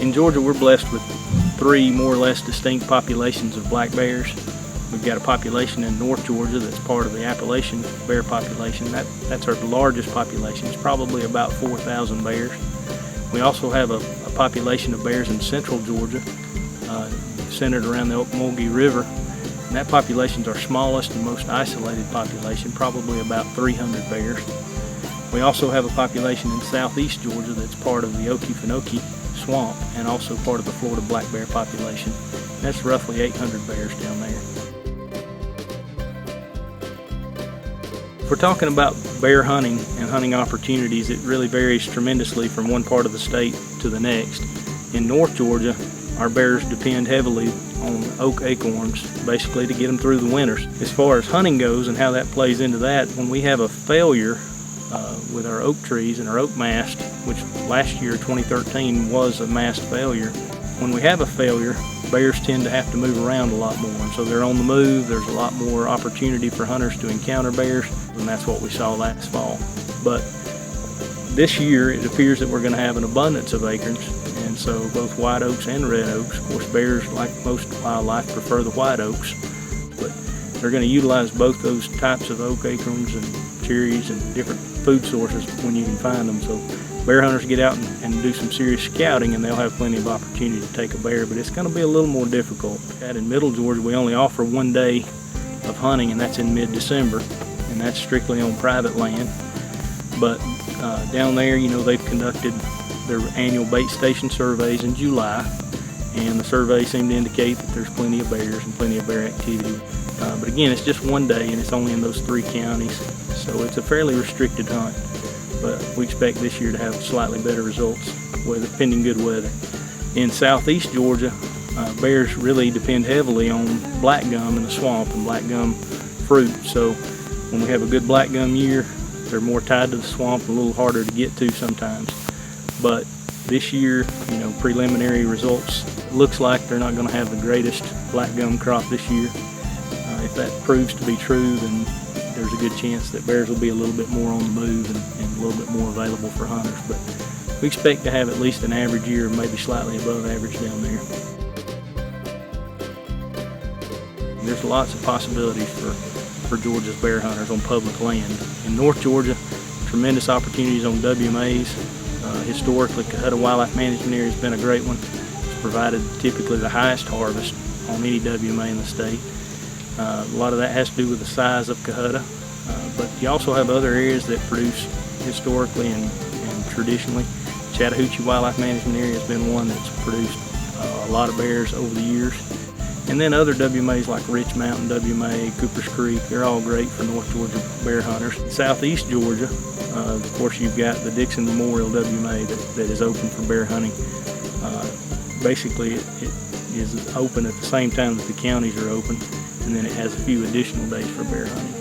In Georgia, we're blessed with three more or less distinct populations of black bears. We've got a population in North Georgia that's part of the Appalachian bear population. That's our largest population. It's probably about 4,000 bears. We also have a population of bears in Central Georgia, centered around the Ocmulgee River. And that population is our smallest and most isolated population, probably about 300 bears. We also have a population in southeast Georgia that's part of the Okefenokee Swamp and also part of the Florida black bear population. And that's roughly 800 bears down there. If we're talking about bear hunting and hunting opportunities, it really varies tremendously from one part of the state to the next. In North Georgia, our bears depend heavily on oak acorns, basically to get them through the winters. As far as hunting goes and how that plays into that, when we have a failure with our oak trees and our oak mast, which last year, 2013, was a mast failure, when we have a failure, bears tend to have to move around a lot more. And so they're on the move, there's a lot more opportunity for hunters to encounter bears, and that's what we saw last fall. But this year, it appears that we're going to have an abundance of acorns. And so both white oaks and red oaks, of course bears, like most wildlife, prefer the white oaks, but they're going to utilize both those types of oak acorns and cherries and different food sources when you can find them. So bear hunters get out and do some serious scouting, and they'll have plenty of opportunity to take a bear, but it's going to be a little more difficult. In Middle Georgia, we only offer 1 day of hunting, and that's in mid-December, and that's strictly on private land. But down there, you know, they've conducted their annual bait station surveys in July, and the surveys seem to indicate that there's plenty of bears and plenty of bear activity. But again, it's just 1 day, and it's only in those 3 counties, so it's a fairly restricted hunt. But we expect this year to have slightly better results, pending good weather. In southeast Georgia, bears really depend heavily on black gum in the swamp and black gum fruit. So when we have a good black gum year, they're more tied to the swamp, a little harder to get to sometimes. But this year, you know, preliminary results, it looks like they're not going to have the greatest black gum crop this year. If that proves to be true, then there's a good chance that bears will be a little bit more on the move and a little bit more available for hunters. But we expect to have at least an average year, maybe slightly above average down there. There's lots of possibilities for Georgia's bear hunters on public land. In North Georgia, tremendous opportunities on WMAs. Historically, Cohutta Wildlife Management Area has been a great one. It's provided typically the highest harvest on any WMA in the state. A lot of that has to do with the size of Cohutta, but you also have other areas that produce historically and traditionally. Chattahoochee Wildlife Management Area has been one that's produced a lot of bears over the years. And then other WMAs like Rich Mountain WMA, Cooper's Creek, they're all great for North Georgia bear hunters. Southeast Georgia, of course, you've got the Dixon Memorial WMA that is open for bear hunting. Basically, it is open at the same time that the counties are open, and then it has a few additional days for bear hunting.